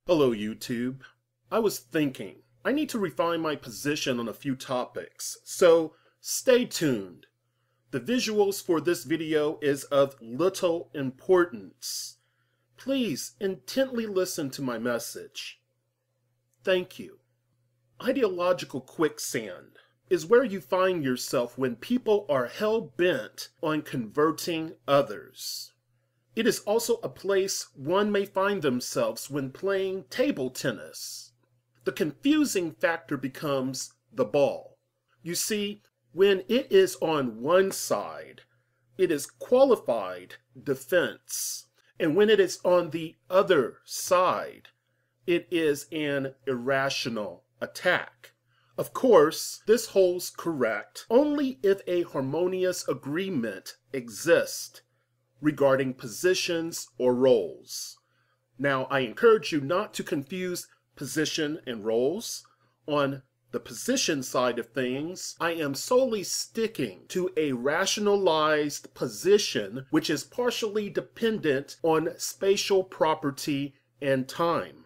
Hello, YouTube. I was thinking, I need to refine my position on a few topics, so stay tuned. The visuals for this video is of little importance. Please intently listen to my message. Thank you. Ideological quicksand is where you find yourself when people are hell-bent on converting others. It is also a place one may find themselves when playing table tennis. The confusing factor becomes the ball. You see, when it is on one side, it is qualified defense. And when it is on the other side, it is an irrational attack. Of course, this holds correct only if a harmonious agreement exists regarding positions or roles. Now, I encourage you not to confuse position and roles. On the position side of things, I am solely sticking to a rationalized position which is partially dependent on spatial property and time.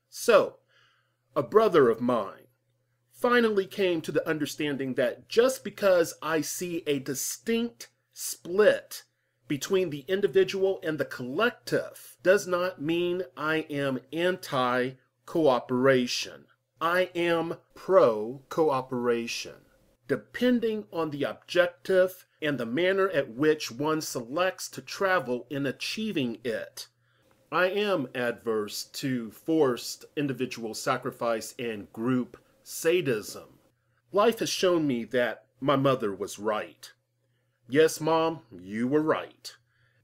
So, a brother of mine finally came to the understanding that just because I see a distinct split between the individual and the collective does not mean I am anti-cooperation. I am pro-cooperation, depending on the objective and the manner at which one selects to travel in achieving it. I am adverse to forced individual sacrifice and group sadism. Life has shown me that my mother was right. Yes, Mom, you were right.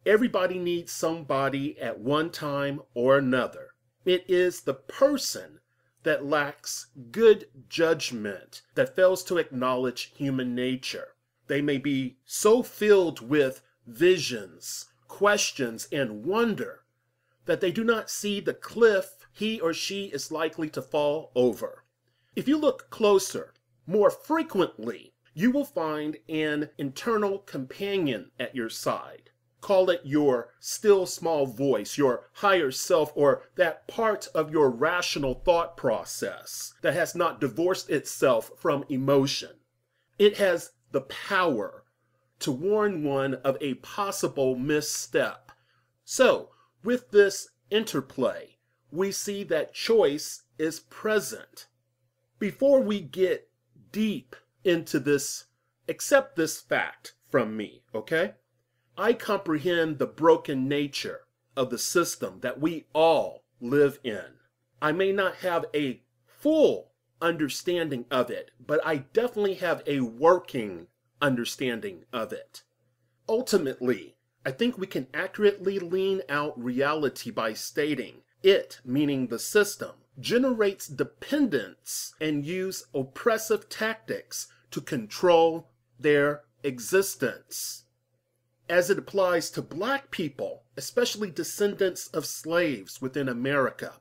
Everybody needs somebody at one time or another. It is the person that lacks good judgment that fails to acknowledge human nature. They may be so filled with visions, questions, and wonder that they do not see the cliff he or she is likely to fall over. If you look closer, more frequently, you will find an internal companion at your side. Call it your still small voice, your higher self, or that part of your rational thought process that has not divorced itself from emotion. It has the power to warn one of a possible misstep. So, with this interplay, we see that choice is present. Before we get deep into this, accept this fact from me, okay? I comprehend the broken nature of the system that we all live in. I may not have a full understanding of it, but I definitely have a working understanding of it. Ultimately, I think we can accurately lean out reality by stating it, meaning the system, generates dependence and use oppressive tactics to control their existence. As it applies to Black people, especially descendants of slaves within America,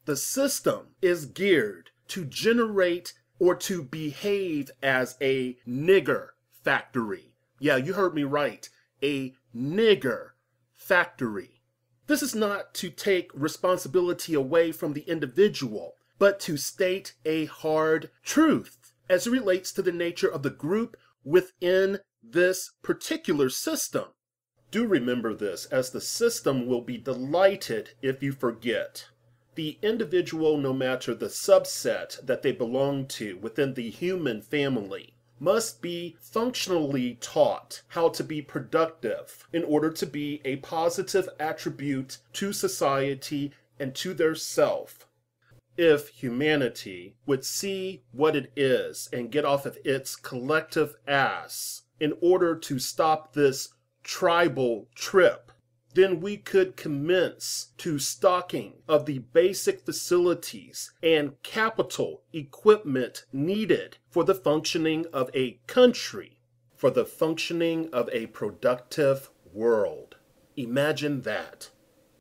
the system is geared to generate or to behave as a nigger factory. Yeah, you heard me right, a nigger factory. This is not to take responsibility away from the individual, but to state a hard truth as it relates to the nature of the group within this particular system. Do remember this, as the system will be delighted if you forget. The individual, no matter the subset that they belong to within the human family, must be functionally taught how to be productive in order to be a positive attribute to society and to their self. If humanity would see what it is and get off of its collective ass in order to stop this tribal trip, then we could commence to stocking of the basic facilities and capital equipment needed for the functioning of a country, for the functioning of a productive world. Imagine that.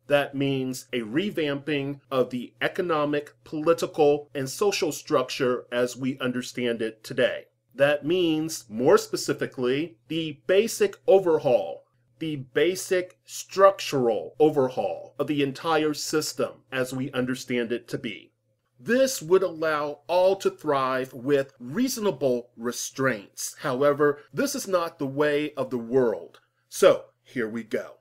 That means a revamping of the economic, political, and social structure as we understand it today. That means, more specifically, the basic overhaul the basic structural overhaul of the entire system as we understand it to be. This would allow all to thrive with reasonable restraints. However, this is not the way of the world. So, here we go.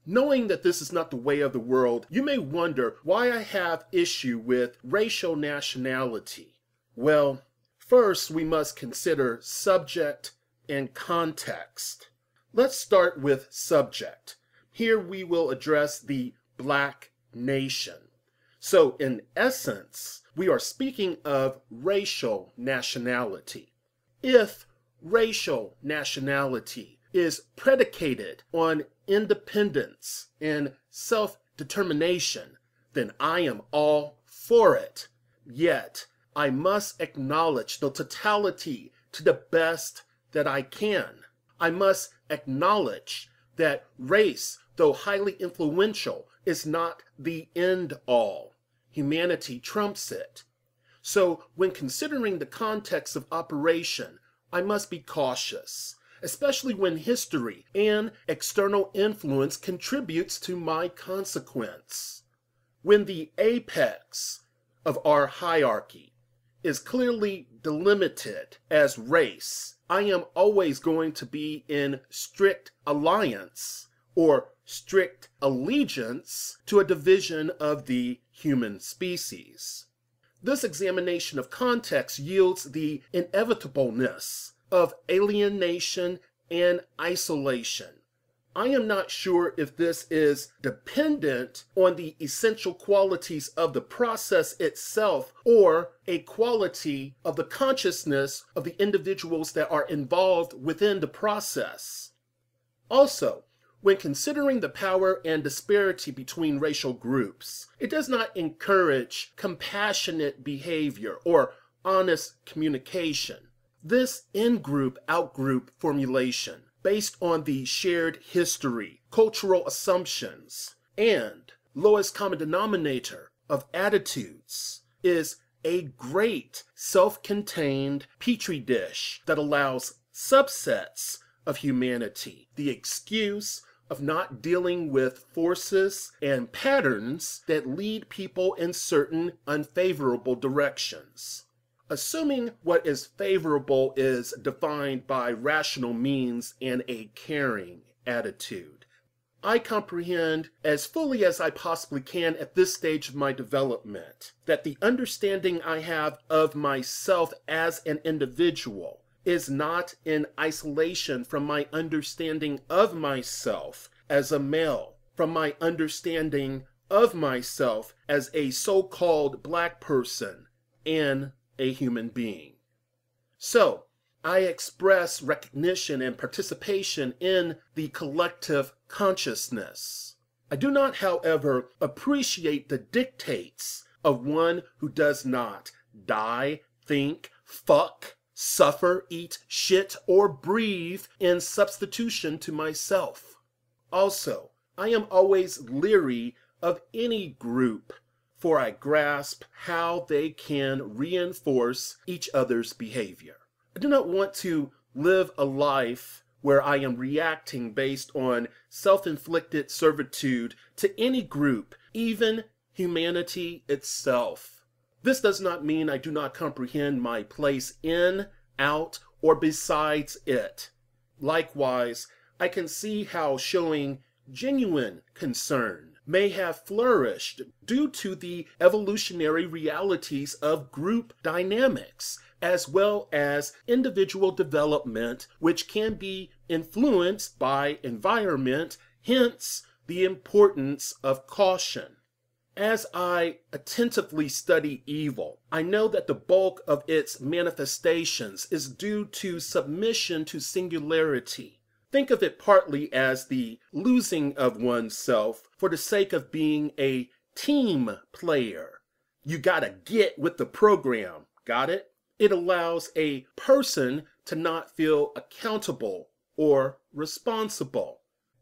Knowing that this is not the way of the world, you may wonder why I have issue with racial nationality. Well, first we must consider subject and context. Let's start with subject. Here we will address the Black nation. So in essence, we are speaking of racial nationality. If racial nationality is predicated on independence and self-determination, then I am all for it. Yet, I must acknowledge the totality to the best that I can. I must acknowledge that race, though highly influential, is not the end all. Humanity trumps it. So when considering the context of operation, I must be cautious, especially when history and external influence contributes to my consequence. When the apex of our hierarchy is clearly delimited as race, I am always going to be in strict alliance or strict allegiance to a division of the human species. This examination of context yields the inevitableness of alienation and isolation. I am not sure if this is dependent on the essential qualities of the process itself or a quality of the consciousness of the individuals that are involved within the process. Also, when considering the power and disparity between racial groups, it does not encourage compassionate behavior or honest communication. This in-group, out-group formulation, based on the shared history, cultural assumptions, and lowest common denominator of attitudes, is a great self-contained petri dish that allows subsets of humanity the excuse of not dealing with forces and patterns that lead people in certain unfavorable directions. Assuming what is favorable is defined by rational means and a caring attitude, I comprehend as fully as I possibly can at this stage of my development that the understanding I have of myself as an individual is not in isolation from my understanding of myself as a male, from my understanding of myself as a so-called Black person and a human being. So, I express recognition and participation in the collective consciousness. I do not, however, appreciate the dictates of one who does not die, think, fuck, suffer, eat, shit, or breathe in substitution to myself. Also, I am always leery of any group, for I grasp how they can reinforce each other's behavior. I do not want to live a life where I am reacting based on self-inflicted servitude to any group, even humanity itself. This does not mean I do not comprehend my place in, out, or besides it. Likewise, I can see how showing genuine concern may have flourished due to the evolutionary realities of group dynamics, as well as individual development, which can be influenced by environment, hence the importance of caution. As I attentively study evil, I know that the bulk of its manifestations is due to submission to singularity. Think of it partly as the losing of oneself for the sake of being a team player. You gotta get with the program, got it? It allows a person to not feel accountable or responsible.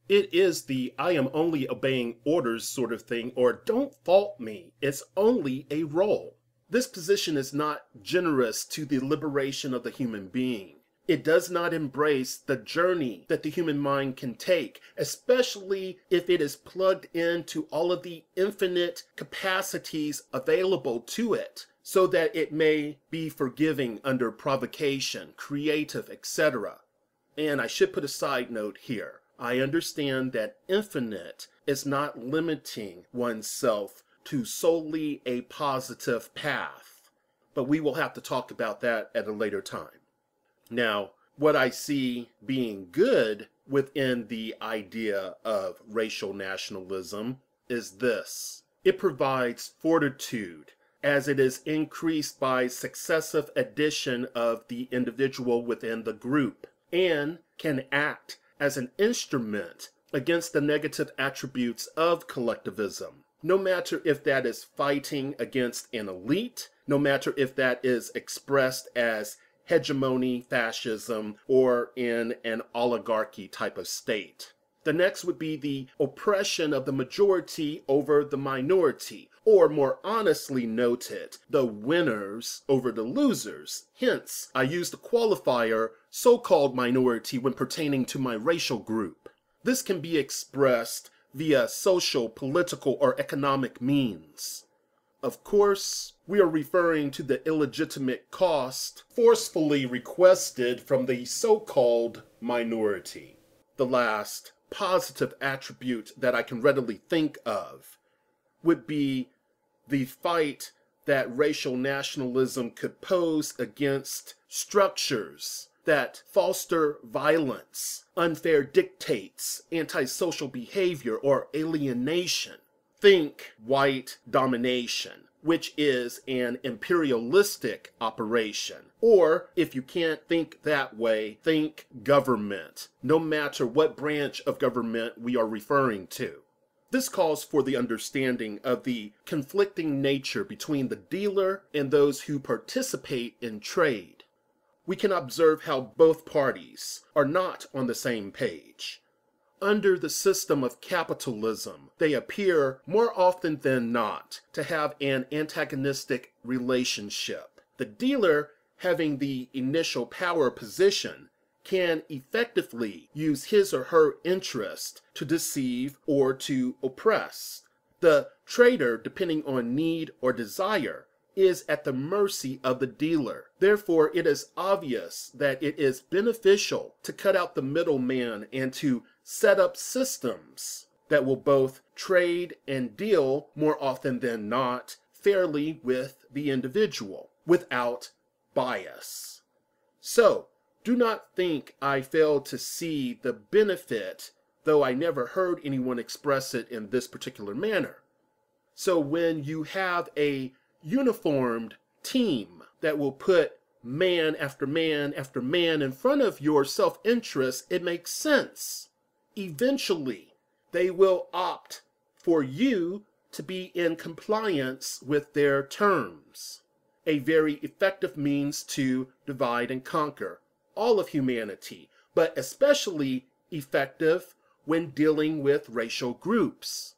It is the I am only obeying orders sort of thing, or don't fault me, it's only a role. This position is not generous to the liberation of the human being. It does not embrace the journey that the human mind can take, especially if it is plugged into all of the infinite capacities available to it, so that it may be forgiving under provocation, creative, etc. And I should put a side note here. I understand that infinite is not limiting oneself to solely a positive path, but we will have to talk about that at a later time. Now, what I see being good within the idea of racial nationalism is this. It provides fortitude as it is increased by successive addition of the individual within the group, and can act as an instrument against the negative attributes of collectivism, no matter if that is fighting against an elite, no matter if that is expressed as hegemony, fascism, or in an oligarchy type of state. The next would be the oppression of the majority over the minority, or more honestly noted, the winners over the losers. Hence, I use the qualifier so-called minority when pertaining to my racial group. This can be expressed via social, political, or economic means. Of course, we are referring to the illegitimate cost forcefully requested from the so-called minority. The last positive attribute that I can readily think of would be the fight that racial nationalism could pose against structures that foster violence, unfair dictates, antisocial behavior, or alienation. Think white domination, which is an imperialistic operation. Or, if you can't think that way, think government, no matter what branch of government we are referring to. This calls for the understanding of the conflicting nature between the dealer and those who participate in trade. We can observe how both parties are not on the same page. Under the system of capitalism, they appear more often than not to have an antagonistic relationship. The dealer, having the initial power position, can effectively use his or her interest to deceive or to oppress. The trader, depending on need or desire, is at the mercy of the dealer. Therefore, it is obvious that it is beneficial to cut out the middleman and to set up systems that will both trade and deal more often than not fairly with the individual without bias. So, do not think I fail to see the benefit, though I never heard anyone express it in this particular manner. So when you have a uniformed team that will put man after man after man in front of your self-interest, it makes sense. Eventually, they will opt for you to be in compliance with their terms. A very effective means to divide and conquer all of humanity, but especially effective when dealing with racial groups.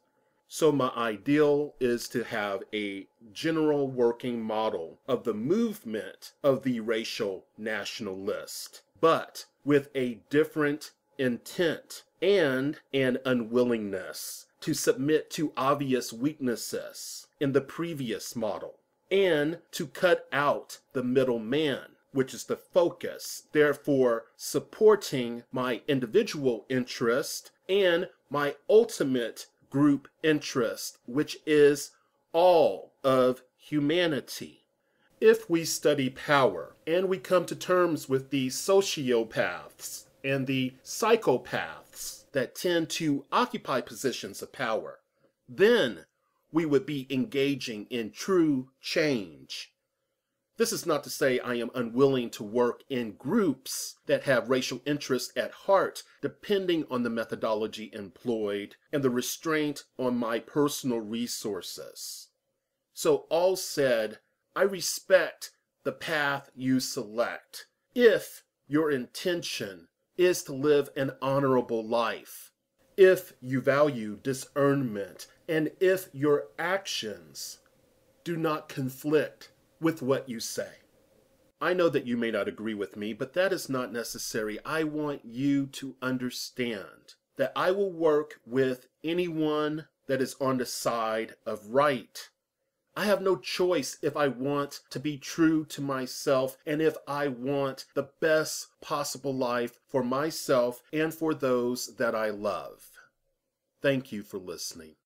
So my ideal is to have a general working model of the movement of the racial nationalist, but with a different intent and an unwillingness to submit to obvious weaknesses in the previous model, and to cut out the middleman, which is the focus, therefore supporting my individual interest and my ultimate group interest, which is all of humanity. If we study power and we come to terms with the sociopaths and the psychopaths that tend to occupy positions of power, then we would be engaging in true change. This is not to say I am unwilling to work in groups that have racial interests at heart, depending on the methodology employed and the restraint on my personal resources. So all said, I respect the path you select if your intention is to live an honorable life, if you value discernment, and if your actions do not conflict with what you say. I know that you may not agree with me, but that is not necessary. I want you to understand that I will work with anyone that is on the side of right. I have no choice if I want to be true to myself and if I want the best possible life for myself and for those that I love. Thank you for listening.